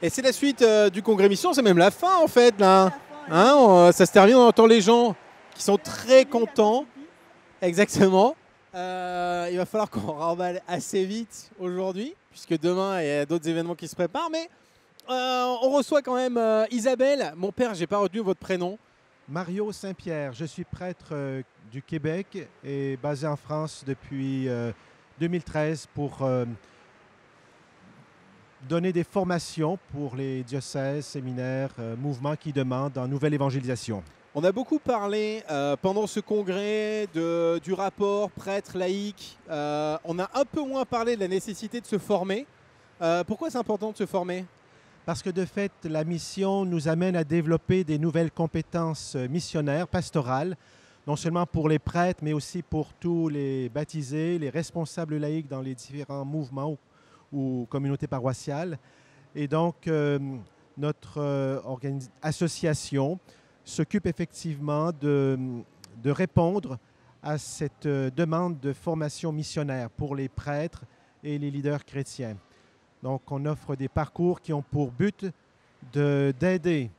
Et c'est la suite du congrès mission, c'est même la fin en fait là. Hein, ça se termine, on entend les gens qui sont très contents. Exactement. Il va falloir qu'on remballe assez vite aujourd'hui, puisque demain il y a d'autres événements qui se préparent. Mais on reçoit quand même Isabelle. Mon père, j'ai pas retenu votre prénom. Mario Saint-Pierre, je suis prêtre du Québec et basé en France depuis 2013 pour donner des formations pour les diocèses, séminaires, mouvements qui demandent en nouvelle évangélisation. On a beaucoup parlé pendant ce congrès du rapport prêtre-laïque. On a un peu moins parlé de la nécessité de se former. Pourquoi c'est important de se former ? Parce que de fait, la mission nous amène à développer des nouvelles compétences missionnaires, pastorales, non seulement pour les prêtres, mais aussi pour tous les baptisés, les responsables laïcs dans les différents mouvements ou communautés paroissiales. Et donc, notre association s'occupe effectivement de répondre à cette demande de formation missionnaire pour les prêtres et les leaders chrétiens. Donc, on offre des parcours qui ont pour but d'aider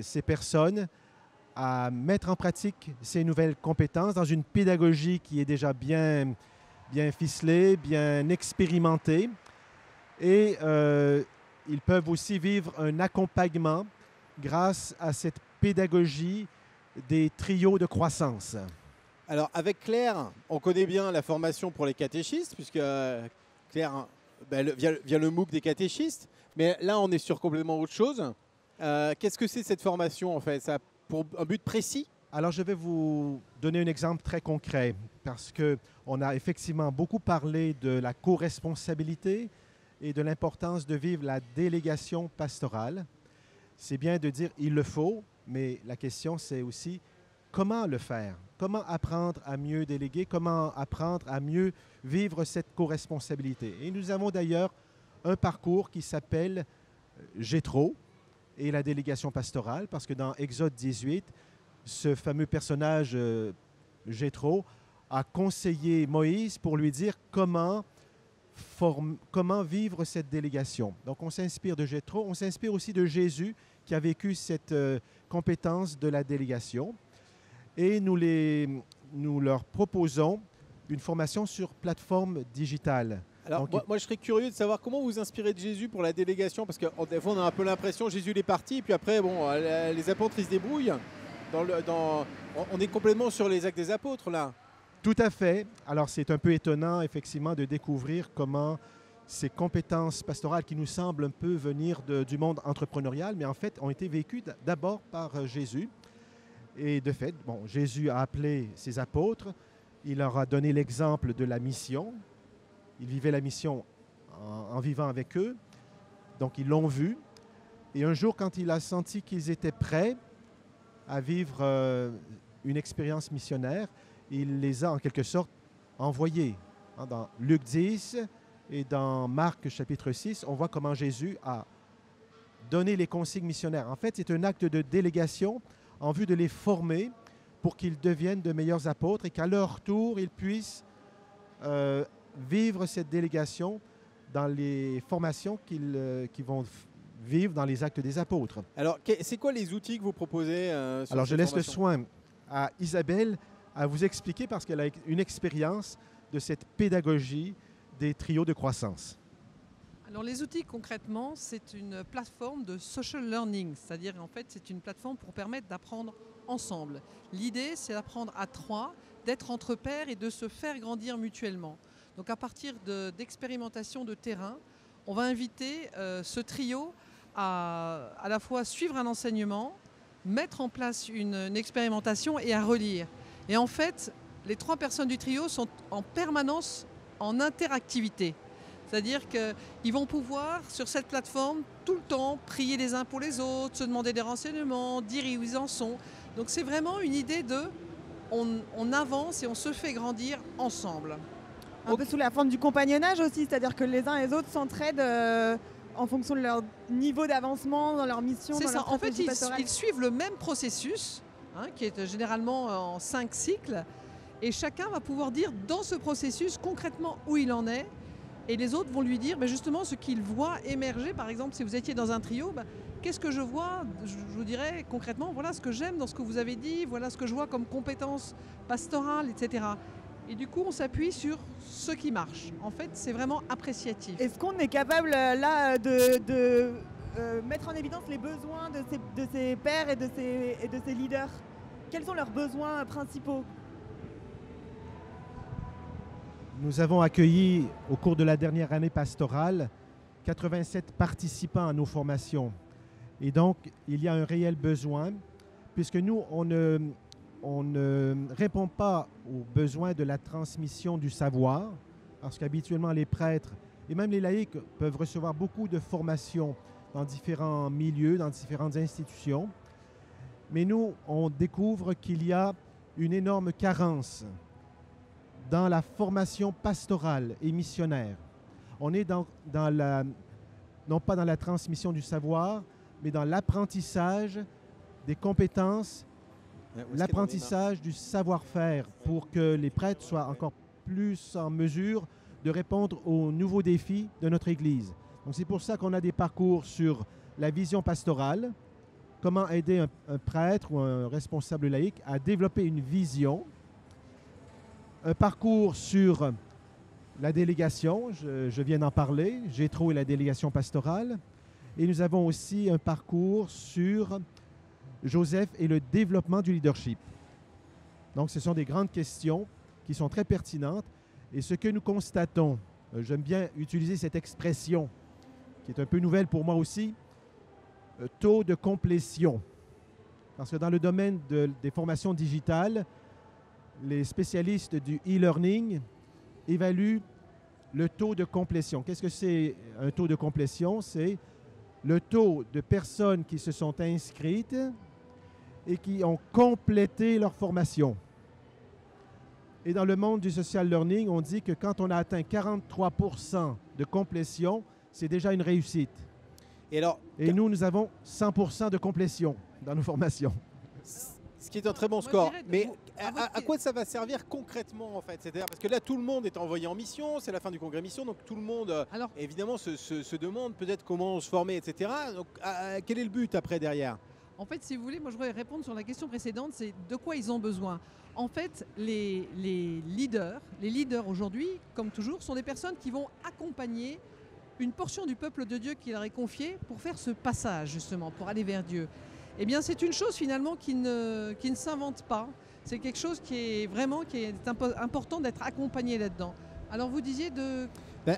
ces personnes à mettre en pratique ces nouvelles compétences dans une pédagogie qui est déjà bien ficelée, bien expérimentée. Et ils peuvent aussi vivre un accompagnement grâce à cette pédagogie des trios de croissance. Alors, avec Claire, on connaît bien la formation pour les catéchistes, puisque Claire... via le MOOC des catéchistes, mais là on est sur complètement autre chose. Qu'est-ce que c'est cette formation en fait? Ça a pour un but précis? Alors je vais vous donner un exemple très concret parce qu'on a effectivement beaucoup parlé de la co-responsabilité et de l'importance de vivre la délégation pastorale. C'est bien de dire il le faut, mais la question c'est aussi comment le faire? Comment apprendre à mieux déléguer? Comment apprendre à mieux vivre cette co-responsabilité? Et nous avons d'ailleurs un parcours qui s'appelle Jéthro et la délégation pastorale, parce que dans Exode 18, ce fameux personnage Jéthro a conseillé Moïse pour lui dire comment vivre cette délégation. Donc on s'inspire de Jéthro, on s'inspire aussi de Jésus qui a vécu cette compétence de la délégation. Et nous leur proposons une formation sur plateforme digitale. Alors, moi, je serais curieux de savoir comment vous inspirez de Jésus pour la délégation, parce que des fois, on a un peu l'impression Jésus il est parti, et puis après, bon, les apôtres, ils se débrouillent. On est complètement sur les actes des apôtres, là. Tout à fait. Alors, c'est un peu étonnant, effectivement, de découvrir comment ces compétences pastorales qui nous semblent un peu venir du monde entrepreneurial, mais en fait, ont été vécues d'abord par Jésus. Et de fait, bon, Jésus a appelé ses apôtres, il leur a donné l'exemple de la mission. Il vivait la mission en vivant avec eux, donc ils l'ont vu. Et un jour, quand il a senti qu'ils étaient prêts à vivre une expérience missionnaire, il les a en quelque sorte envoyés. Dans Luc 10 et dans Marc chapitre 6, on voit comment Jésus a donné les consignes missionnaires. En fait, c'est un acte de délégation en vue de les former pour qu'ils deviennent de meilleurs apôtres et qu'à leur tour, ils puissent vivre cette délégation dans les formations qu'ils vont vivre dans les actes des apôtres. Alors, c'est quoi les outils que vous proposez Alors, je laisse le soin à Isabelle à vous expliquer parce qu'elle a une expérience de cette pédagogie des trios de croissance. Alors les outils concrètement, c'est une plateforme de social learning, c'est-à-dire en fait c'est une plateforme pour permettre d'apprendre ensemble. L'idée c'est d'apprendre à trois, d'être entre pairs et de se faire grandir mutuellement. Donc à partir d'expérimentations de terrain, on va inviter ce trio à la fois suivre un enseignement, mettre en place une expérimentation et à relire. Et en fait, les trois personnes du trio sont en permanence en interactivité. C'est-à-dire qu'ils vont pouvoir, sur cette plateforme, tout le temps, prier les uns pour les autres, se demander des renseignements, dire où ils en sont. Donc c'est vraiment une idée de on avance et on se fait grandir ensemble. Un peu sous la forme du compagnonnage aussi, c'est-à-dire que les uns et les autres s'entraident en fonction de leur niveau d'avancement dans leur mission. C'est ça, en fait ils ils suivent le même processus, qui est généralement en 5 cycles, et chacun va pouvoir dire dans ce processus concrètement où il en est, Et les autres vont lui dire justement ce qu'ils voient émerger. Par exemple, si vous étiez dans un trio, qu'est-ce que je vois? Je vous dirais concrètement, voilà ce que j'aime dans ce que vous avez dit, voilà ce que je vois comme compétences pastorales, etc. Et du coup, on s'appuie sur ce qui marche. En fait, c'est vraiment appréciatif. Est-ce qu'on est capable là de mettre en évidence les besoins de ces pairs et de ces leaders? Quels sont leurs besoins principaux? Nous avons accueilli au cours de la dernière année pastorale 87 participants à nos formations. Et donc, il y a un réel besoin, puisque nous, on ne répond pas aux besoins de la transmission du savoir, parce qu'habituellement, les prêtres et même les laïcs peuvent recevoir beaucoup de formations dans différents milieux, dans différentes institutions. Mais nous, on découvre qu'il y a une énorme carence dans la formation pastorale et missionnaire. On est non pas dans la transmission du savoir, mais dans l'apprentissage des compétences, l'apprentissage du savoir-faire pour que les prêtres soient encore plus en mesure de répondre aux nouveaux défis de notre Église. Donc c'est pour ça qu'on a des parcours sur la vision pastorale, comment aider un prêtre ou un responsable laïque à développer une vision, un parcours sur la délégation, je viens d'en parler, Jéthro et la délégation pastorale. Et nous avons aussi un parcours sur Joseph et le développement du leadership. Donc ce sont des grandes questions qui sont très pertinentes. Et ce que nous constatons, j'aime bien utiliser cette expression qui est un peu nouvelle pour moi aussi, taux de complétion. Parce que dans le domaine des formations digitales, les spécialistes du e-learning évaluent le taux de complétion. Qu'est-ce que c'est un taux de complétion? C'est le taux de personnes qui se sont inscrites et qui ont complété leur formation. Et dans le monde du social learning, on dit que quand on a atteint 43% de complétion, c'est déjà une réussite. Et nous avons 100% de complétion dans nos formations. Ce qui est un très bon score. Mais à quoi ça va servir concrètement en fait? C'est-à-dire parce que là tout le monde est envoyé en mission, c'est la fin du congrès mission, donc tout le monde évidemment se demande peut-être comment se former, etc. Donc quel est le but après derrière? En fait, si vous voulez, moi je voudrais répondre sur la question précédente, c'est de quoi ils ont besoin. En fait, les leaders aujourd'hui, comme toujours, sont des personnes qui vont accompagner une portion du peuple de Dieu qui leur est confiée pour faire ce passage justement, pour aller vers Dieu. Eh bien, c'est une chose finalement qui ne s'invente pas. C'est quelque chose qui est important d'être accompagné là-dedans. Alors vous disiez de...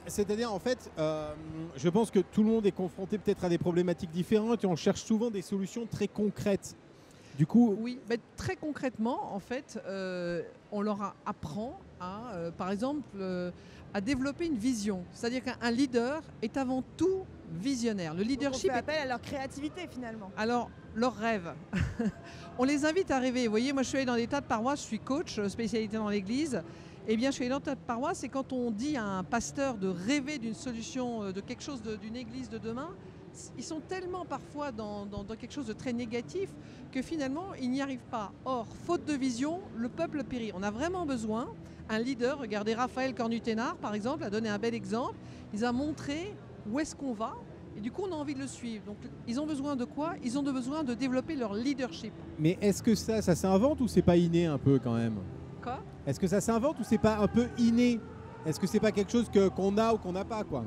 C'est-à-dire en fait, je pense que tout le monde est confronté peut-être à des problématiques différentes et on cherche souvent des solutions très concrètes. Du coup... Oui, très concrètement, en fait, on leur apprend à, par exemple, à développer une vision. C'est-à-dire qu'un leader est avant tout visionnaire. Le leadership... On fait appel à leur créativité finalement. Alors, leurs rêves. On les invite à rêver. Vous voyez, moi je suis allée dans des tas de paroisses, je suis coach, spécialité dans l'église. Eh bien, je suis allée dans des tas de paroisses et quand on dit à un pasteur de rêver d'une solution, de quelque chose, d'une église de demain, ils sont tellement parfois dans quelque chose de très négatif que finalement, ils n'y arrivent pas. Or, faute de vision, le peuple périt. On a vraiment besoin, un leader, regardez Raphaël Cornu-Ténart par exemple, a donné un bel exemple, il a montré où est-ce qu'on va. Et du coup, on a envie de le suivre. Donc, ils ont besoin de quoi? Ils ont besoin de développer leur leadership. Mais est-ce que ça s'invente ou c'est pas inné un peu quand même? Quoi? Est-ce que ça s'invente ou c'est pas un peu inné? Est-ce que c'est pas quelque chose qu'on a ou qu'on n'a pas quoi?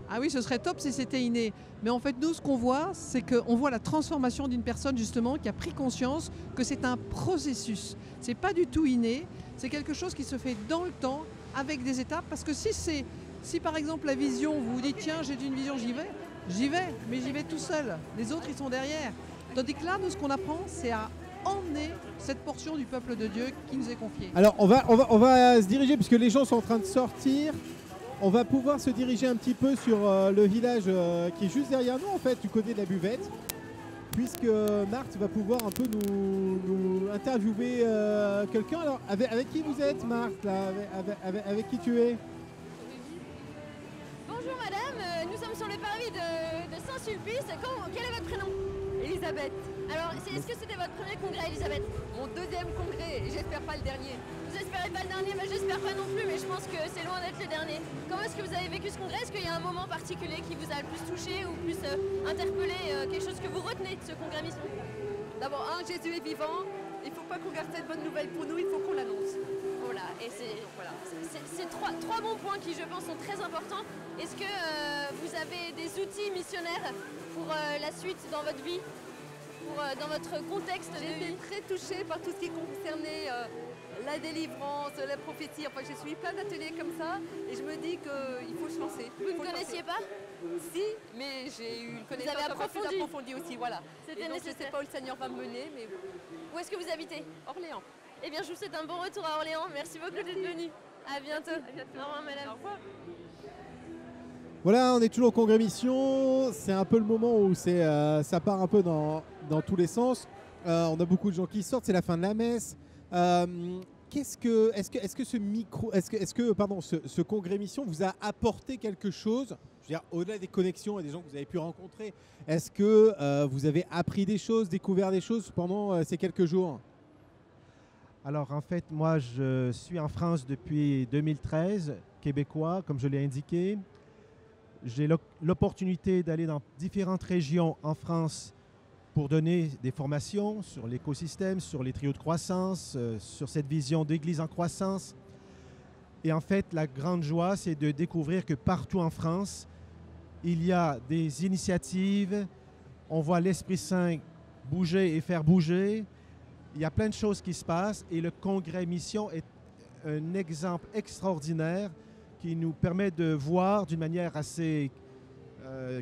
Ah oui, ce serait top si c'était inné. Mais en fait, nous, ce qu'on voit, c'est qu'on voit la transformation d'une personne justement qui a pris conscience que c'est un processus. C'est pas du tout inné. C'est quelque chose qui se fait dans le temps, avec des étapes. Parce que si par exemple la vision, vous vous dites tiens, j'ai une vision, j'y vais, mais j'y vais tout seul. Les autres, ils sont derrière. Tandis que là, nous, ce qu'on apprend, c'est à emmener cette portion du peuple de Dieu qui nous est confiée. Alors, on va se diriger, puisque les gens sont en train de sortir. On va pouvoir se diriger un petit peu sur le village qui est juste derrière nous, en fait, du côté de la buvette. Puisque Marthe va pouvoir un peu nous interviewer quelqu'un. Alors, avec qui vous êtes, Marthe, là, avec qui tu es? Bonjour madame, nous sommes sur le parvis de Saint-Sulpice. Quel est votre prénom? Elisabeth. Elisabeth. Alors, est-ce que c'était votre premier congrès, Elisabeth? Mon deuxième congrès, et j'espère pas le dernier. Vous espérez pas le dernier, mais j'espère pas non plus, mais je pense que c'est loin d'être le dernier. Comment est-ce que vous avez vécu ce congrès? Est-ce qu'il y a un moment particulier qui vous a le plus touché ou plus interpellé, quelque chose que vous retenez de ce congrès mission? D'abord, Jésus est vivant. Il ne faut pas qu'on garde cette bonne nouvelle pour nous, il faut qu'on l'annonce. Voilà, et c'est trois bons points qui, je pense, sont très importants. Est-ce que vous avez des outils missionnaires pour la suite dans votre vie, dans votre contexte de J'ai vie? été très touchée par tout ce qui concernait la délivrance, la prophétie. Enfin, j'ai suivi plein d'ateliers comme ça et je me dis qu'il faut se lancer. Vous ne connaissiez pas? Si, mais j'ai eu une connaissance avez un peu plus approfondi. approfondie aussi, voilà. C'était Et donc, je ne nécessaire. sais pas où le Seigneur va me mener, mais Où est-ce que vous habitez? Orléans. Eh bien, je vous souhaite un bon retour à Orléans. Merci beaucoup d'être venu. À bientôt. Au revoir, madame. Au revoir. Voilà, on est toujours au congrès mission. C'est un peu le moment où ça part un peu dans tous les sens. On a beaucoup de gens qui sortent. C'est la fin de la messe. Est-ce que ce congrès mission vous a apporté quelque chose? Je veux dire, au-delà des connexions et des gens que vous avez pu rencontrer, est-ce que vous avez appris des choses, découvert des choses pendant ces quelques jours? Alors en fait, moi je suis en France depuis 2013, québécois, comme je l'ai indiqué. J'ai l'opportunité d'aller dans différentes régions en France pour donner des formations sur l'écosystème, sur les trios de croissance, sur cette vision d'église en croissance. Et en fait, la grande joie, c'est de découvrir que partout en France, il y a des initiatives, on voit l'Esprit Saint bouger et faire bouger. Il y a plein de choses qui se passent et le congrès Mission est un exemple extraordinaire qui nous permet de voir d'une manière assez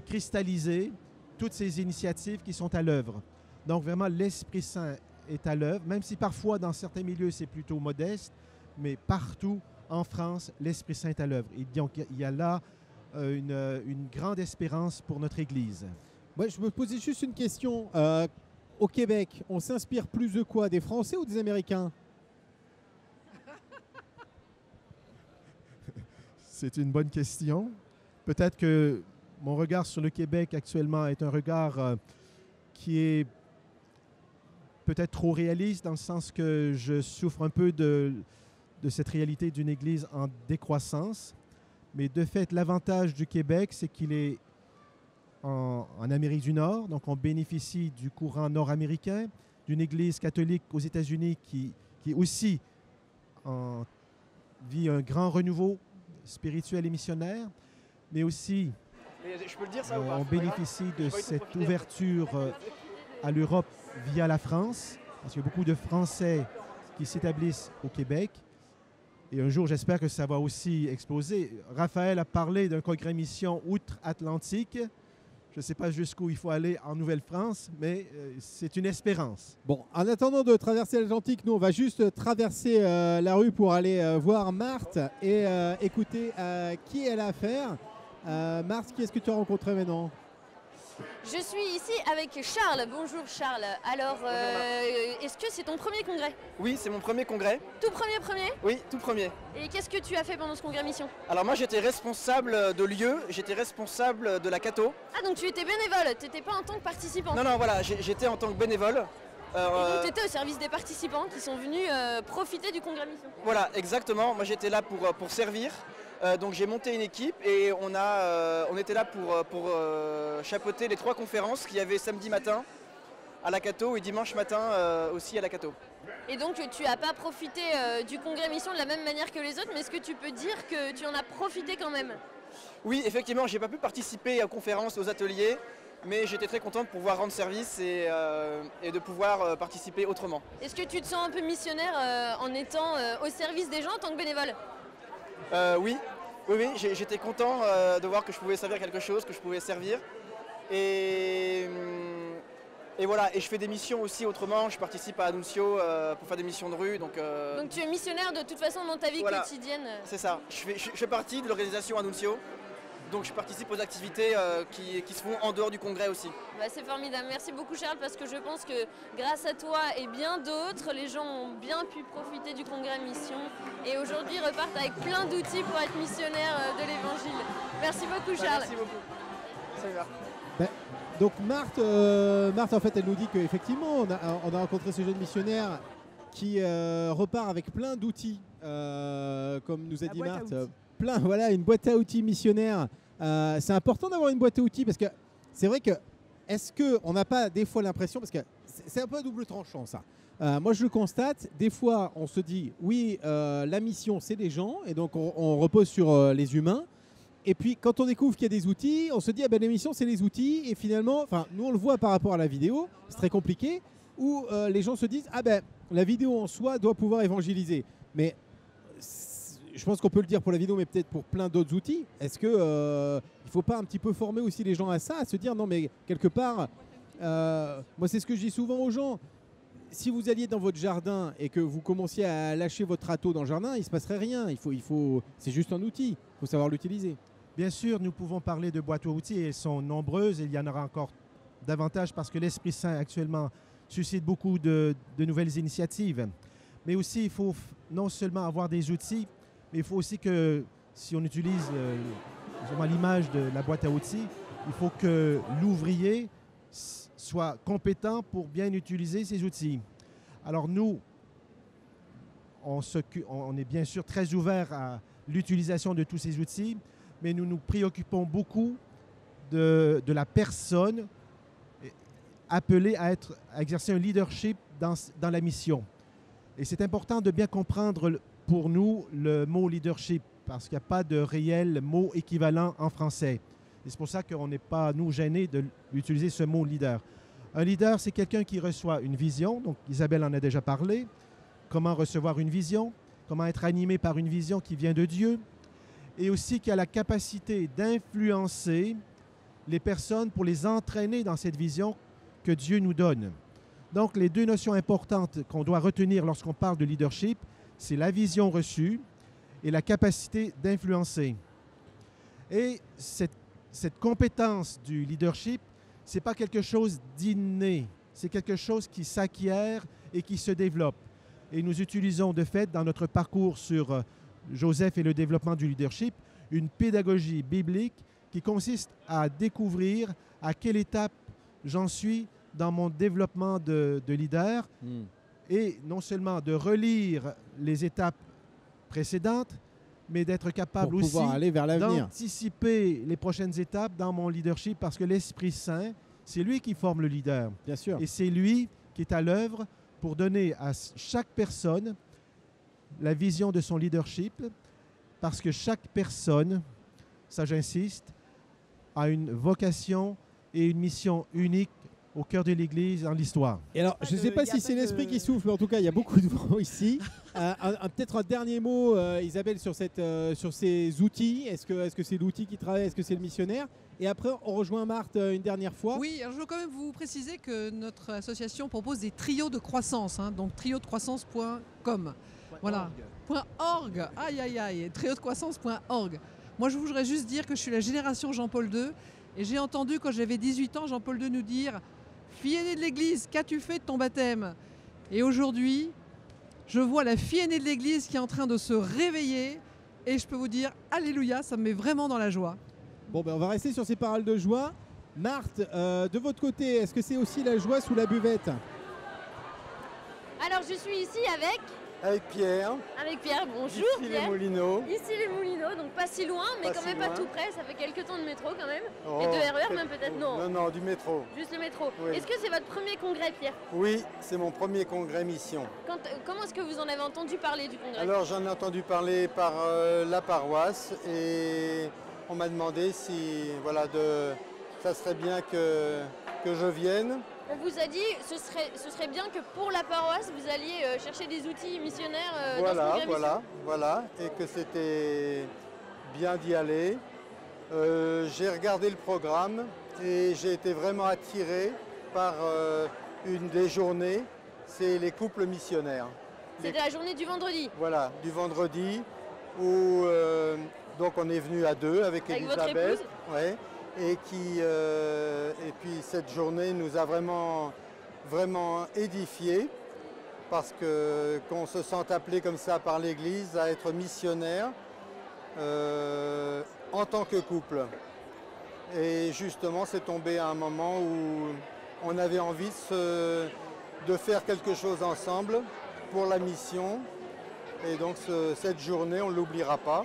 cristallisée toutes ces initiatives qui sont à l'œuvre. Donc vraiment, l'Esprit Saint est à l'œuvre, même si parfois dans certains milieux c'est plutôt modeste, mais partout en France, l'Esprit Saint est à l'œuvre. Et donc il y a là une grande espérance pour notre Église. Ouais, je me posais juste une question. Au Québec, on s'inspire plus de quoi? Des Français ou des Américains? C'est une bonne question. Peut-être que mon regard sur le Québec actuellement est un regard qui est peut-être trop réaliste, dans le sens que je souffre un peu de cette réalité d'une Église en décroissance. Mais de fait, l'avantage du Québec, c'est qu'il est en Amérique du Nord, donc on bénéficie du courant nord-américain, d'une Église catholique aux États-Unis qui aussi vit un grand renouveau spirituel et missionnaire, mais aussi je peux le dire, ça, ou pas? on bénéficie de cette ouverture à l'Europe via la France, parce qu'il y a beaucoup de Français qui s'établissent au Québec. Et un jour, j'espère que ça va aussi exploser. Raphaël a parlé d'un congrès mission outre-Atlantique. Je ne sais pas jusqu'où il faut aller en Nouvelle-France, mais c'est une espérance. Bon, en attendant de traverser l'Atlantique, nous, on va juste traverser la rue pour aller voir Marthe et écouter qui elle a affaire. Marthe, qui est-ce que tu as rencontré maintenant? Je suis ici avec Charles. Bonjour Charles. Alors, est-ce que c'est ton premier congrès? Oui, c'est mon premier congrès. Tout premier? Oui, tout premier. Et qu'est-ce que tu as fait pendant ce congrès mission? Alors moi, j'étais responsable de lieu, j'étais responsable de la Cato. Ah, donc tu étais bénévole, tu n'étais pas en tant que participant? Non, voilà, j'étais en tant que bénévole. Et donc tu étais au service des participants qui sont venus profiter du congrès mission? Voilà, exactement. Moi, j'étais là pour servir. Donc j'ai monté une équipe et on était là pour chapeauter les 3 conférences qu'il y avait samedi matin à la Cato et dimanche matin aussi à la Cato. Et donc tu n'as pas profité du congrès mission de la même manière que les autres, mais est-ce que tu peux dire que tu en as profité quand même? Oui, effectivement, j'ai pas pu participer aux conférences, aux ateliers, mais j'étais très content de pouvoir rendre service et de pouvoir participer autrement. Est-ce que tu te sens un peu missionnaire en étant au service des gens en tant que bénévole? Oui, j'étais content de voir que je pouvais servir quelque chose, que je pouvais servir. Et voilà, et je fais des missions aussi autrement, je participe à Annuncio pour faire des missions de rue. Donc tu es missionnaire de toute façon dans ta vie quotidienne? C'est ça, je fais partie de l'organisation Annuncio, donc je participe aux activités qui se font en dehors du congrès aussi. Bah, c'est formidable, merci beaucoup Charles, parce que je pense que grâce à toi et bien d'autres, les gens ont bien pu profiter du congrès mission et aujourd'hui repartent avec plein d'outils pour être missionnaires de l'évangile. Merci beaucoup Charles. Merci beaucoup. Salut Marc. Donc Marthe, en fait, elle nous dit qu'effectivement, on a rencontré ce jeune missionnaire qui repart avec plein d'outils, comme nous a dit Marthe. Voilà, une boîte à outils missionnaire. C'est important d'avoir une boîte à outils parce que c'est vrai que est-ce qu'on n'a pas des fois l'impression, parce que c'est un peu à double tranchant ça. Moi je le constate, des fois on se dit oui, la mission c'est les gens et donc on repose sur les humains. Et puis quand on découvre qu'il y a des outils, on se dit ah ben l'émission c'est les outils et finalement, enfin nous on le voit par rapport à la vidéo, c'est très compliqué, où les gens se disent ah ben la vidéo en soi doit pouvoir évangéliser. Mais je pense qu'on peut le dire pour la vidéo, mais peut-être pour plein d'autres outils. Est-ce que il faut pas un petit peu former aussi les gens à ça, à se dire non mais quelque part, moi c'est ce que je dis souvent aux gens. Si vous alliez dans votre jardin et que vous commenciez à lâcher votre râteau dans le jardin, il ne se passerait rien. C'est juste un outil. Il faut savoir l'utiliser. Bien sûr, nous pouvons parler de boîtes à outils et elles sont nombreuses et il y en aura encore davantage parce que l'Esprit Saint actuellement suscite beaucoup de nouvelles initiatives. Mais aussi, il faut non seulement avoir des outils, mais il faut aussi que, si on utilise l'image de la boîte à outils, il faut que l'ouvrier soit compétent pour bien utiliser ces outils. Alors nous, on est bien sûr très ouvert à l'utilisation de tous ces outils, mais nous nous préoccupons beaucoup de la personne appelée à exercer un leadership dans la mission. Et c'est important de bien comprendre pour nous le mot leadership, parce qu'il n'y a pas de réel mot équivalent en français. Et c'est pour ça qu'on n'est pas, nous, gênés d'utiliser ce mot leader. Un leader, c'est quelqu'un qui reçoit une vision. Donc, Isabelle en a déjà parlé. Comment recevoir une vision, comment être animé par une vision qui vient de Dieu. Et aussi qui a la capacité d'influencer les personnes pour les entraîner dans cette vision que Dieu nous donne. Donc, les deux notions importantes qu'on doit retenir lorsqu'on parle de leadership, c'est la vision reçue et la capacité d'influencer. Et cette compétence du leadership, ce n'est pas quelque chose d'inné, c'est quelque chose qui s'acquiert et qui se développe. Et nous utilisons de fait dans notre parcours sur Joseph et le développement du leadership, une pédagogie biblique qui consiste à découvrir à quelle étape j'en suis dans mon développement de leader et non seulement de relire les étapes précédentes, mais d'être capable aussi d'anticiper les prochaines étapes dans mon leadership parce que l'Esprit Saint, c'est lui qui forme le leader. Bien sûr. Et c'est lui qui est à l'œuvre pour donner à chaque personne la vision de son leadership parce que chaque personne, ça j'insiste, a une vocation et une mission unique au cœur de l'Église dans l'histoire. Et alors, je ne sais pas si c'est l'esprit qui souffle, mais en tout cas, il y a beaucoup de vent ici. Peut-être un dernier mot, Isabelle, sur ces outils. Est-ce que c'est l'outil qui travaille? Est-ce que c'est le missionnaire? Et après, on rejoint Marthe une dernière fois. Oui, alors je veux quand même vous préciser que notre association propose des trios de croissance, donc triodecroissance.com. Voilà. .org. Aïe, aïe, aïe. Triodecroissance.org. Moi, je voudrais juste dire que je suis la génération Jean-Paul II et j'ai entendu quand j'avais 18 ans Jean-Paul II nous dire « Fille aînée de l'Église, qu'as-tu fait de ton baptême ?» Et aujourd'hui, je vois la fille aînée de l'Église qui est en train de se réveiller et je peux vous dire « Alléluia », ça me met vraiment dans la joie. Bon, ben on va rester sur ces paroles de joie. Marthe, de votre côté, est-ce que c'est aussi la joie sous la buvette? Alors, je suis ici avec Pierre. Avec Pierre, bonjour Ici Pierre. les Moulineaux. Ici les Moulineaux, donc pas si loin, mais Pas quand si même loin. pas tout près, ça fait quelques temps de métro quand même. Oh, Et de RER même peut-être, non. Non, du métro. Juste le métro. Oui. Est-ce que c'est votre premier congrès Pierre? Oui, c'est mon premier congrès mission. Comment est-ce que vous en avez entendu parler du congrès? Alors j'en ai entendu parler par la paroisse et on m'a demandé si ça serait bien que je vienne. On vous a dit ce serait bien que pour la paroisse vous alliez chercher des outils missionnaires dans ce congrès mission. Voilà, et que c'était bien d'y aller. J'ai regardé le programme et j'ai été vraiment attiré par une des journées, c'est les couples missionnaires. C'était la journée du vendredi. Voilà, du vendredi où donc on est venu à deux avec Elisabeth. Votre épouse. Ouais, et puis cette journée nous a vraiment édifiés parce qu'on se sent appelé comme ça par l'Église à être missionnaire en tant que couple. Et justement, c'est tombé à un moment où on avait envie de faire quelque chose ensemble pour la mission. Et donc cette journée, on ne l'oubliera pas.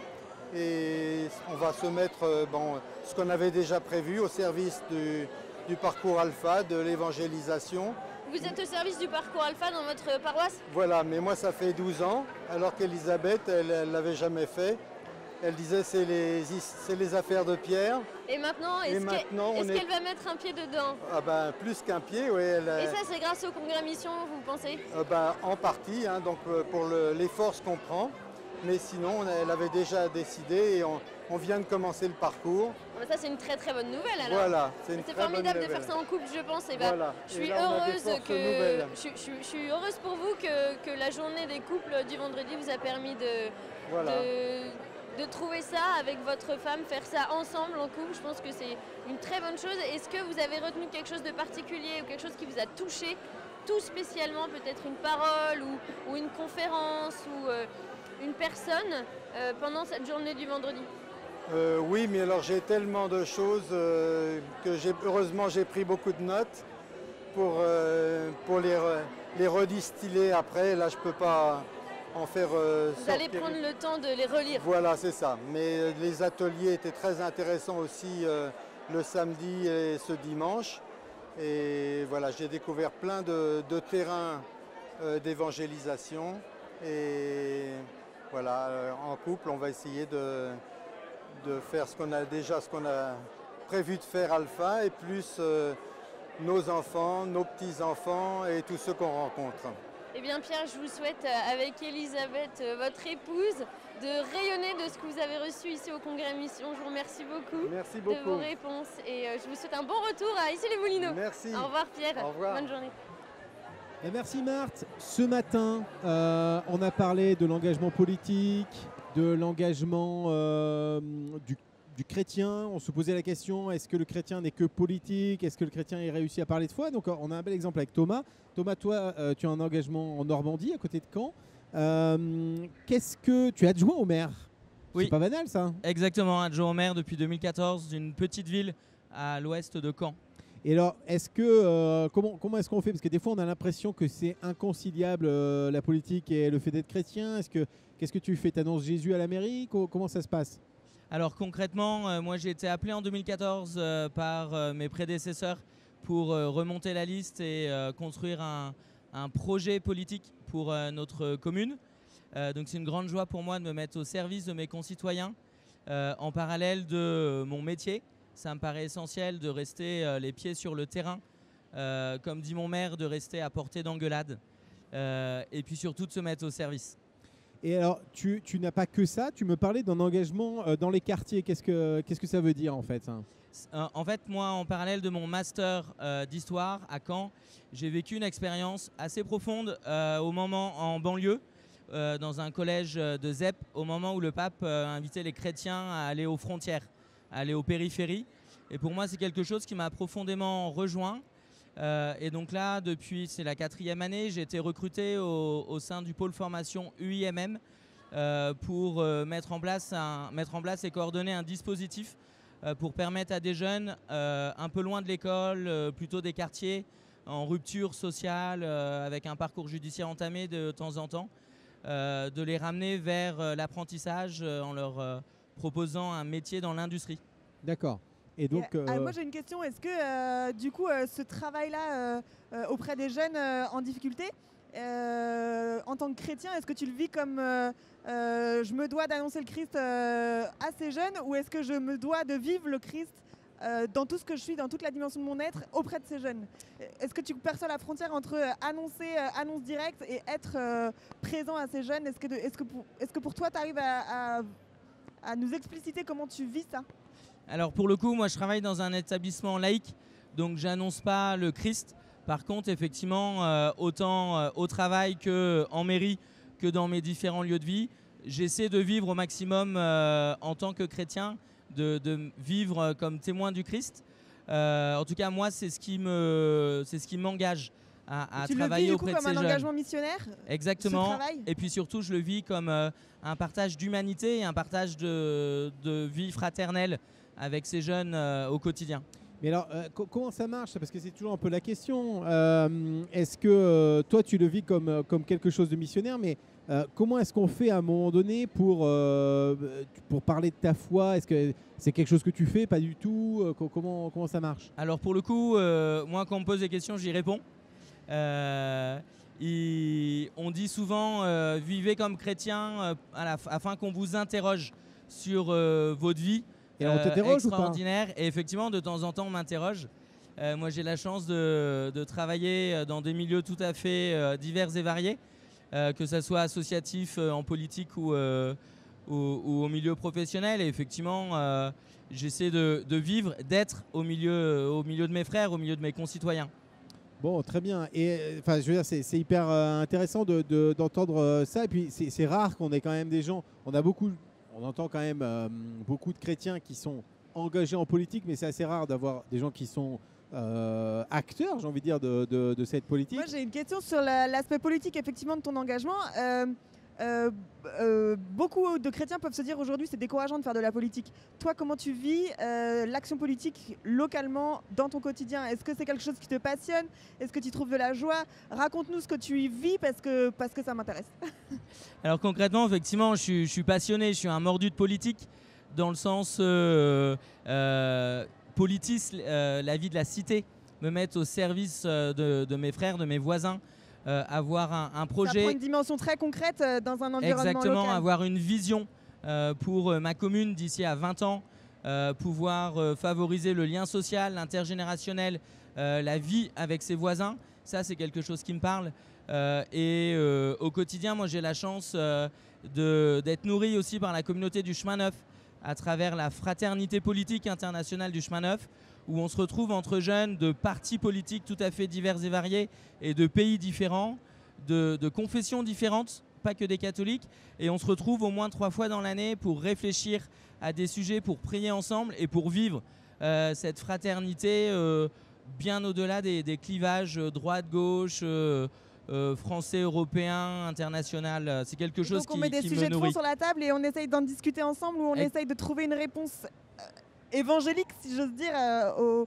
Et on va se mettre, ce qu'on avait déjà prévu, au service du parcours Alpha, de l'évangélisation. Vous êtes au service du parcours Alpha dans votre paroisse? Voilà, mais moi ça fait 12 ans, alors qu'Elisabeth, elle ne l'avait jamais fait. Elle disait c'est les affaires de Pierre. Et maintenant, est-ce qu'elle va mettre un pied dedans? Ah ben, plus qu'un pied, oui. Et ça, c'est grâce au Congrès Mission, vous pensez? En partie, hein, donc pour les forces qu'on prend. Mais sinon, elle avait déjà décidé et on vient de commencer le parcours. Ça, c'est une très très bonne nouvelle alors. Voilà, c'est formidable de faire ça en couple, je pense. Et voilà. Je suis heureuse pour vous que la journée des couples du vendredi vous a permis de trouver ça avec votre femme, faire ça ensemble en couple. Je pense que c'est une très bonne chose. Est-ce que vous avez retenu quelque chose de particulier ou quelque chose qui vous a touché tout spécialement, peut-être une parole ou une conférence ou une personne pendant cette journée du vendredi? Oui, mais alors j'ai tellement de choses que heureusement j'ai pris beaucoup de notes pour les redistiller après. Là, je ne peux pas en faire Vous allez prendre le temps de les relire. Voilà, c'est ça. Mais les ateliers étaient très intéressants aussi le samedi et ce dimanche. Et voilà, j'ai découvert plein de terrains d'évangélisation. Et voilà, en couple, on va essayer de faire ce qu'on a prévu de faire Alpha, et plus nos enfants, nos petits-enfants et tous ceux qu'on rencontre. Eh bien Pierre, je vous souhaite avec Elisabeth, votre épouse, de rayonner de ce que vous avez reçu ici au Congrès Mission. Je vous remercie beaucoup, de vos réponses et je vous souhaite un bon retour à Issy-les-Moulineaux. Merci. Au revoir Pierre. Au revoir. Bonne journée. Et merci Marthe. Ce matin, on a parlé de l'engagement politique, de l'engagement du chrétien. On se posait la question, est-ce que le chrétien n'est que politique? Est-ce que le chrétien ait réussi à parler de foi? Donc on a un bel exemple avec Thomas. Thomas, toi, tu as un engagement en Normandie, à côté de Caen. Qu'est-ce que tu es adjoint au maire? Oui. C'est pas banal ça. Exactement, adjoint au maire depuis 2014 d'une petite ville à l'ouest de Caen. Et alors, est-ce que comment est-ce qu'on fait? Parce que des fois, on a l'impression que c'est inconciliable la politique et le fait d'être chrétien. Qu'est-ce que tu fais? T'annonces Jésus à la mairie? Comment ça se passe? Alors concrètement, moi j'ai été appelé en 2014 par mes prédécesseurs pour remonter la liste et construire un projet politique pour notre commune. Donc c'est une grande joie pour moi de me mettre au service de mes concitoyens en parallèle de mon métier. Ça me paraît essentiel de rester les pieds sur le terrain, comme dit mon maire, de rester à portée d'engueulade et puis surtout de se mettre au service. Et alors, tu n'as pas que ça, tu me parlais d'un engagement dans les quartiers. Qu'est-ce que ça veut dire en fait? En fait, moi, en parallèle de mon master d'histoire à Caen, j'ai vécu une expérience assez profonde au moment en banlieue, dans un collège de ZEP, au moment où le pape invitait les chrétiens à aller aux frontières, à aller aux périphéries. Et pour moi, c'est quelque chose qui m'a profondément rejoint. Et donc là, c'est la 4e année, j'ai été recruté au sein du pôle formation UIMM pour mettre en place et coordonner un dispositif pour permettre à des jeunes un peu loin de l'école, plutôt des quartiers, en rupture sociale, avec un parcours judiciaire entamé de temps en temps, de les ramener vers l'apprentissage en leur proposant un métier dans l'industrie. D'accord. Et donc, moi j'ai une question, est-ce que du coup ce travail-là auprès des jeunes en difficulté, en tant que chrétien, est-ce que tu le vis comme je me dois d'annoncer le Christ à ces jeunes, ou est-ce que je me dois de vivre le Christ dans tout ce que je suis, dans toute la dimension de mon être auprès de ces jeunes? Est-ce que tu perçois la frontière entre annonce directe et être présent à ces jeunes? Est-ce que pour toi tu arrives à nous expliciter comment tu vis ça? Alors pour le coup, moi je travaille dans un établissement laïque, donc j'annonce pas le Christ. Par contre, effectivement, autant au travail qu'en mairie, que dans mes différents lieux de vie, j'essaie de vivre au maximum en tant que chrétien, de vivre comme témoin du Christ. En tout cas, moi, c'est ce qui m'engage à travailler auprès de ces jeunes. Tu le vis du coup comme un engagement missionnaire? Exactement. Et puis surtout, je le vis comme un partage d'humanité et un partage de vie fraternelle avec ces jeunes au quotidien. Mais alors, comment ça marche? Parce que c'est toujours un peu la question. Est-ce que toi, tu le vis comme quelque chose de missionnaire, mais comment est-ce qu'on fait à un moment donné pour parler de ta foi? Est-ce que c'est quelque chose que tu fais? Pas du tout. Comment ça marche? Alors pour le coup, moi quand on me pose des questions, j'y réponds. On dit souvent vivez comme chrétien afin qu'on vous interroge sur votre vie. Et on t'interroge ou pas? Extraordinaire. Et effectivement, de temps en temps, on m'interroge. Moi, j'ai la chance de travailler dans des milieux tout à fait divers et variés, que ce soit associatif, en politique ou au milieu professionnel. Et effectivement, j'essaie de vivre, d'être au milieu de mes frères, au milieu de mes concitoyens. Bon, très bien. Et enfin, je veux dire, c'est hyper intéressant d'entendre ça. Et puis, c'est rare qu'on ait quand même des gens. On entend quand même beaucoup de chrétiens qui sont engagés en politique, mais c'est assez rare d'avoir des gens qui sont acteurs, j'ai envie de dire, de cette politique. Moi, j'ai une question sur l'aspect politique, effectivement, de ton engagement. Beaucoup de chrétiens peuvent se dire aujourd'hui c'est décourageant de faire de la politique. Toi, comment tu vis l'action politique localement dans ton quotidien? Est-ce que c'est quelque chose qui te passionne? Est-ce que tu trouves de la joie? Raconte-nous ce que tu y vis parce que ça m'intéresse. Alors concrètement, effectivement, je suis passionné, je suis un mordu de politique dans le sens politis, la vie de la cité, me mettre au service de mes frères, de mes voisins. Avoir un projet. Ça prend une dimension très concrète dans un environnement exactement, local. avoir une vision pour ma commune d'ici à 20 ans, pouvoir favoriser le lien social, l'intergénérationnel, la vie avec ses voisins. Ça, c'est quelque chose qui me parle. Au quotidien, moi, j'ai la chance d'être nourri aussi par la communauté du Chemin Neuf à travers la fraternité politique internationale du Chemin Neuf, où on se retrouve entre jeunes de partis politiques tout à fait divers et variés et de pays différents, de confessions différentes, pas que des catholiques. Et on se retrouve au moins 3 fois dans l'année pour réfléchir à des sujets, pour prier ensemble et pour vivre cette fraternité bien au-delà des clivages droite-gauche, français, européen, international. C'est quelque chose qui me nourrit. Donc on met des sujets de fond sur la table et on essaye d'en discuter ensemble, ou on essaye de trouver une réponse évangélique, si j'ose dire, aux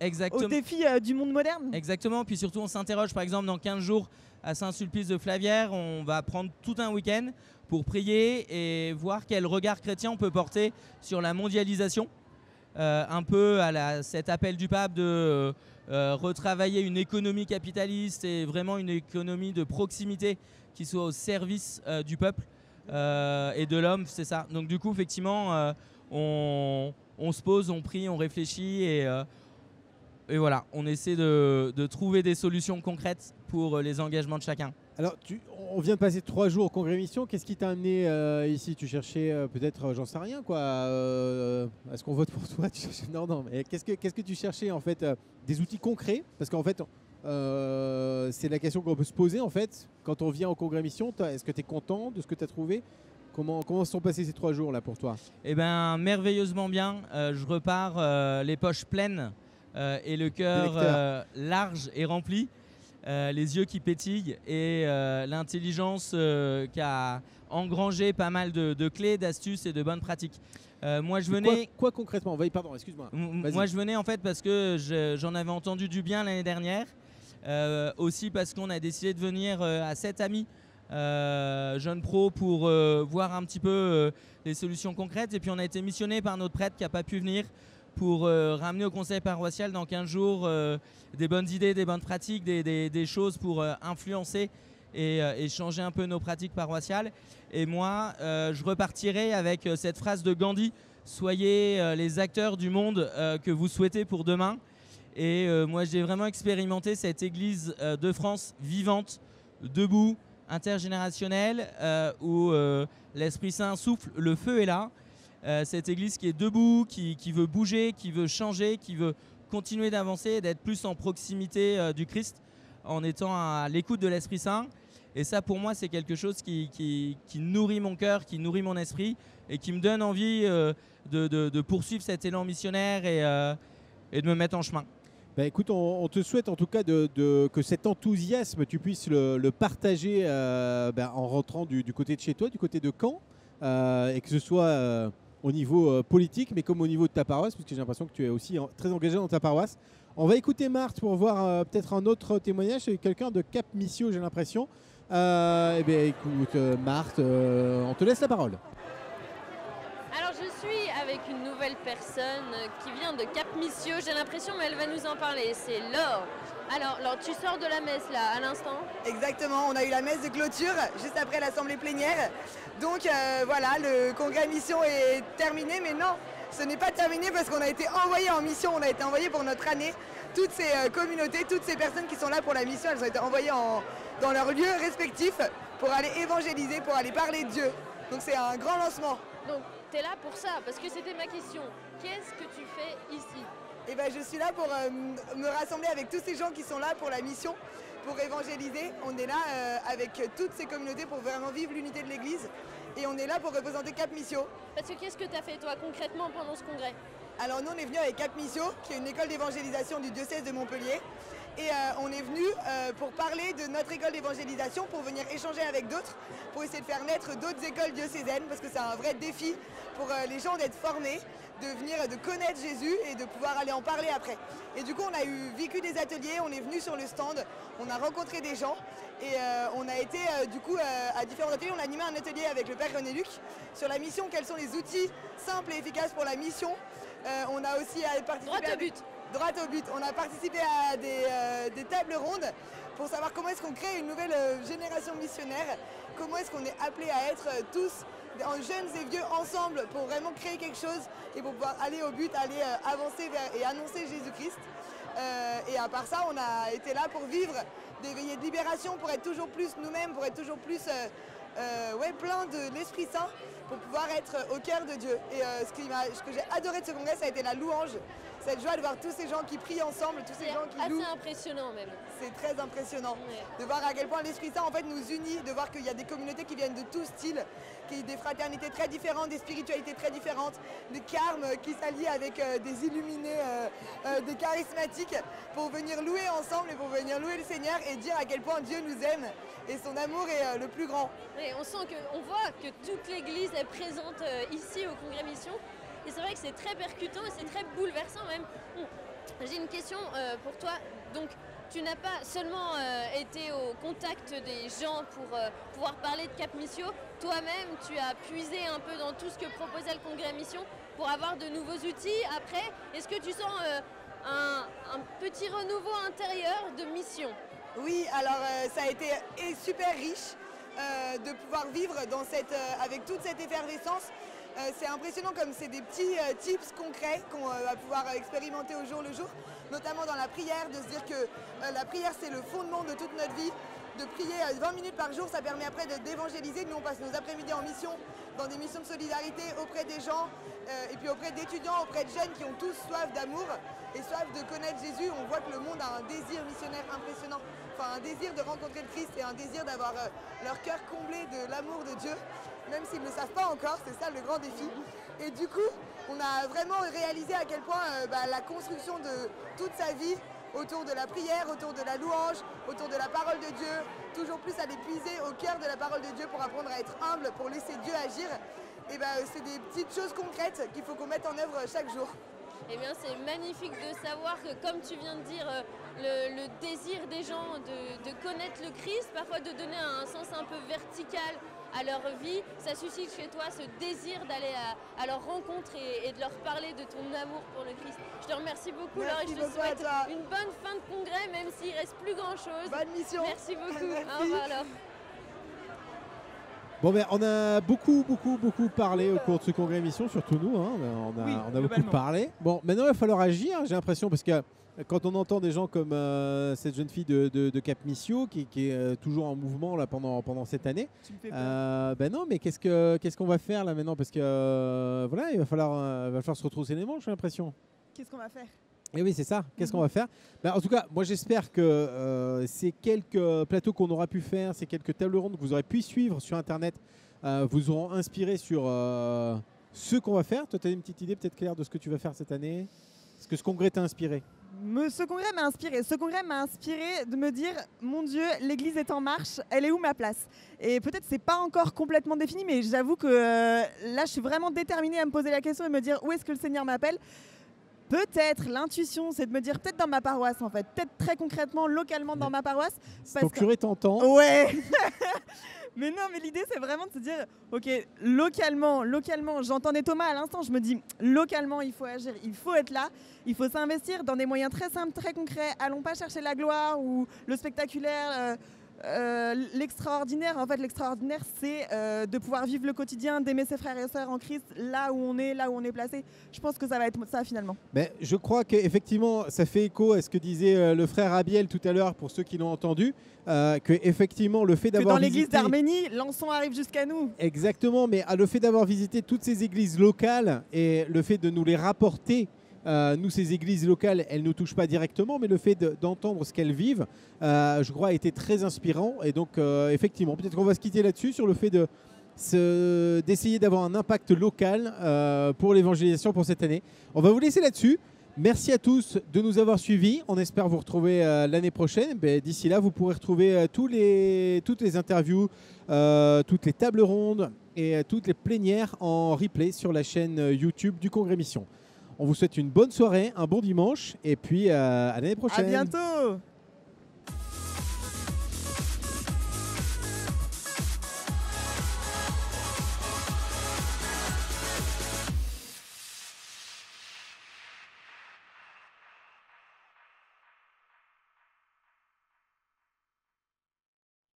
défis du monde moderne. Exactement, puis surtout on s'interroge, par exemple dans 15 jours à Saint-Sulpice-de-Flavière, on va prendre tout un week-end pour prier et voir quel regard chrétien on peut porter sur la mondialisation, un peu à cet appel du pape de retravailler une économie capitaliste et vraiment une économie de proximité qui soit au service du peuple et de l'homme, c'est ça. Donc du coup, effectivement, on se pose, on prie, on réfléchit et voilà, on essaie de trouver des solutions concrètes pour les engagements de chacun. Alors, on vient de passer 3 jours au Congrès Mission. Qu'est-ce qui t'a amené ici? Tu cherchais peut-être, j'en sais rien, quoi. Est-ce qu'on vote pour toi? Non, mais qu'est-ce que tu cherchais en fait? Des outils concrets? Parce qu'en fait, c'est la question qu'on peut se poser en fait quand on vient au Congrès Mission. Est-ce que tu es content de ce que tu as trouvé? Comment se sont passés ces 3 jours là pour toi? Eh bien, merveilleusement bien. Je repars les poches pleines et le cœur large et rempli, les yeux qui pétillent et l'intelligence qui a engrangé pas mal de clés, d'astuces et de bonnes pratiques. Moi, je venais. Quoi concrètement? Pardon, excuse-moi. Moi, je venais en fait parce que j'en avais entendu du bien l'année dernière. Aussi parce qu'on a décidé de venir à 7 amis. Jeunes pros pour voir un petit peu les solutions concrètes, et puis on a été missionné par notre prêtre qui n'a pas pu venir pour ramener au conseil paroissial dans 15 jours des bonnes idées, des bonnes pratiques, des choses pour influencer et changer un peu nos pratiques paroissiales. Et moi je repartirai avec cette phrase de Gandhi: soyez les acteurs du monde que vous souhaitez pour demain. Et moi j'ai vraiment expérimenté cette église de France vivante, debout, intergénérationnelle, où l'Esprit Saint souffle, le feu est là. Cette église qui est debout, qui veut bouger, qui veut changer, qui veut continuer d'avancer, d'être plus en proximité du Christ, en étant à l'écoute de l'Esprit Saint. Et ça, pour moi, c'est quelque chose qui nourrit mon cœur, qui nourrit mon esprit et qui me donne envie de poursuivre cet élan missionnaire et de me mettre en chemin. Écoute, on te souhaite en tout cas que cet enthousiasme, tu puisses le partager en rentrant du côté de chez toi, du côté de Caen, et que ce soit au niveau politique, mais comme au niveau de ta paroisse, puisque j'ai l'impression que tu es aussi très engagé dans ta paroisse. On va écouter Marthe pour voir peut-être un autre témoignage. C'est quelqu'un de Cap Missio, j'ai l'impression. Eh bien, écoute, Marthe, on te laisse la parole. Alors je suis avec une nouvelle personne qui vient de Cap Missio, j'ai l'impression, mais elle va nous en parler, c'est Laure. Alors Laure, tu sors de la messe là, à l'instant? Exactement, on a eu la messe de clôture juste après l'assemblée plénière. Donc voilà, le congrès mission est terminé, mais non, ce n'est pas terminé parce qu'on a été envoyé en mission, on a été envoyé pour notre année. Toutes ces communautés, toutes ces personnes qui sont là pour la mission, elles ont été envoyées dans leurs lieux respectifs pour aller évangéliser, pour aller parler de Dieu. Donc c'est un grand lancement. Donc tu es là pour ça, parce que c'était ma question. Qu'est-ce que tu fais ici? Eh ben, je suis là pour me rassembler avec tous ces gens qui sont là pour la mission, pour évangéliser. On est là avec toutes ces communautés pour vraiment vivre l'unité de l'Église. Et on est là pour représenter Cap Missio. Parce que qu'est-ce que tu as fait toi concrètement pendant ce congrès? Alors nous on est venu avec Cap Missio, qui est une école d'évangélisation du diocèse de Montpellier. Et on est venu pour parler de notre école d'évangélisation, pour venir échanger avec d'autres, pour essayer de faire naître d'autres écoles diocésaines, parce que c'est un vrai défi pour les gens d'être formés, de connaître Jésus et de pouvoir aller en parler après. Et du coup, on a vécu des ateliers, on est venu sur le stand, on a rencontré des gens et on a été à différents ateliers. On a animé un atelier avec le Père René Luc sur la mission, quels sont les outils simples et efficaces pour la mission. On a aussi participé droit au but. On a participé à des tables rondes pour savoir comment est-ce qu'on crée une nouvelle génération missionnaire, comment est-ce qu'on est appelé à être tous jeunes et vieux ensemble pour vraiment créer quelque chose et pour pouvoir aller au but, aller avancer vers et annoncer Jésus-Christ. Et à part ça, on a été là pour vivre des veillées de libération, pour être toujours plus nous-mêmes, pour être toujours plus plein de l'Esprit Saint, pour pouvoir être au cœur de Dieu. Et ce que j'ai adoré de ce congrès, ça a été la louange. Cette joie de voir tous ces gens qui prient ensemble, tous ces gens qui louent. C'est impressionnant même. C'est très impressionnant de voir à quel point l'Esprit Saint en fait nous unit, de voir qu'il y a des communautés qui viennent de tous styles, des fraternités très différentes, des spiritualités très différentes, des carmes qui s'allient avec des illuminés, des charismatiques pour venir louer ensemble et pour venir louer le Seigneur et dire à quel point Dieu nous aime et son amour est le plus grand. Et on voit que toute l'Église est présente ici au Congrès Mission. Et c'est vrai que c'est très percutant et c'est très bouleversant même. J'ai une question pour toi. Donc, tu n'as pas seulement été au contact des gens pour pouvoir parler de Cap Missio. Toi-même, tu as puisé un peu dans tout ce que proposait le Congrès Mission pour avoir de nouveaux outils. Après, est-ce que tu sens un petit renouveau intérieur de mission? Oui, alors ça a été super riche de pouvoir vivre avec toute cette effervescence. C'est impressionnant comme c'est des petits tips concrets qu'on va pouvoir expérimenter au jour le jour, notamment dans la prière, de se dire que la prière c'est le fondement de toute notre vie. De prier 20 minutes par jour, ça permet après d'évangéliser. Nous on passe nos après-midi en mission, dans des missions de solidarité auprès des gens et puis auprès d'étudiants, auprès de jeunes qui ont tous soif d'amour et soif de connaître Jésus. On voit que le monde a un désir missionnaire impressionnant, enfin un désir de rencontrer le Christ et un désir d'avoir leur cœur comblé de l'amour de Dieu. Même s'ils ne le savent pas encore, c'est ça le grand défi. Et du coup, on a vraiment réalisé à quel point la construction de toute sa vie autour de la prière, autour de la louange, autour de la parole de Dieu, toujours plus aller puiser au cœur de la parole de Dieu pour apprendre à être humble, pour laisser Dieu agir. Et c'est des petites choses concrètes qu'il faut qu'on mette en œuvre chaque jour. Eh bien, c'est magnifique de savoir que, comme tu viens de dire, le désir des gens de connaître le Christ, parfois de donner un sens un peu vertical à leur vie, ça suscite chez toi ce désir d'aller à leur rencontre et de leur parler de ton amour pour le Christ. Je te remercie beaucoup, Laure, et je te souhaite une bonne fin de congrès, même s'il ne reste plus grand-chose. Bonne mission. Merci beaucoup. Merci. Au revoir, Laure. Bon, on a beaucoup parlé au cours de ce congrès mission, surtout nous. Hein. On a beaucoup parlé. Bon, maintenant il va falloir agir, j'ai l'impression, parce que quand on entend des gens comme cette jeune fille de Cap Missio qui est toujours en mouvement là, pendant cette année, non, mais qu'est-ce qu'on va faire là maintenant? Parce que voilà, il va falloir se retrousser les manches, j'ai l'impression. Qu'est-ce qu'on va faire? Et oui, c'est ça. Qu'est-ce qu'on va faire? En tout cas, moi j'espère que ces quelques plateaux qu'on aura pu faire, ces quelques tables rondes que vous aurez pu suivre sur Internet, vous auront inspiré sur ce qu'on va faire. Toi, tu as une petite idée peut-être, Claire, de ce que tu vas faire cette année? Est-ce que ce congrès t'a inspiré? Ce congrès m'a inspiré. Ce congrès m'a inspiré de me dire, mon Dieu, l'Église est en marche, elle est où ma place? Et peut-être c'est pas encore complètement défini, mais j'avoue que là, je suis vraiment déterminée à me poser la question et me dire où est-ce que le Seigneur m'appelle. Peut-être l'intuition, c'est de me dire peut-être dans ma paroisse en fait, peut-être très concrètement, localement dans ma paroisse. Ton curé t'entend. Ouais. Mais non, mais l'idée c'est vraiment de se dire, ok, localement, j'entendais Thomas à l'instant, je me dis, localement il faut agir, il faut être là, il faut s'investir dans des moyens très simples, très concrets. Allons pas chercher la gloire ou le spectaculaire. L'extraordinaire, en fait, l'extraordinaire, c'est de pouvoir vivre le quotidien, d'aimer ses frères et sœurs en Christ, là où on est placé. Je pense que ça va être ça finalement. Mais je crois qu'effectivement, ça fait écho à ce que disait le frère Abiel tout à l'heure, pour ceux qui l'ont entendu, que effectivement le fait d'avoir dans l'église visité... d'Arménie, l'encens arrive jusqu'à nous. Exactement, mais le fait d'avoir visité toutes ces églises locales et le fait de nous les rapporter. Nous, ces églises locales, elles ne nous touchent pas directement, mais le fait d'entendre ce qu'elles vivent, je crois, a été très inspirant. Et donc, effectivement, peut-être qu'on va se quitter là-dessus, sur le fait d'essayer d'avoir un impact local pour l'évangélisation pour cette année. On va vous laisser là-dessus. Merci à tous de nous avoir suivis. On espère vous retrouver l'année prochaine. D'ici là, vous pourrez retrouver toutes les interviews, toutes les tables rondes et toutes les plénières en replay sur la chaîne YouTube du Congrès Mission. On vous souhaite une bonne soirée, un bon dimanche et puis à l'année prochaine. À bientôt.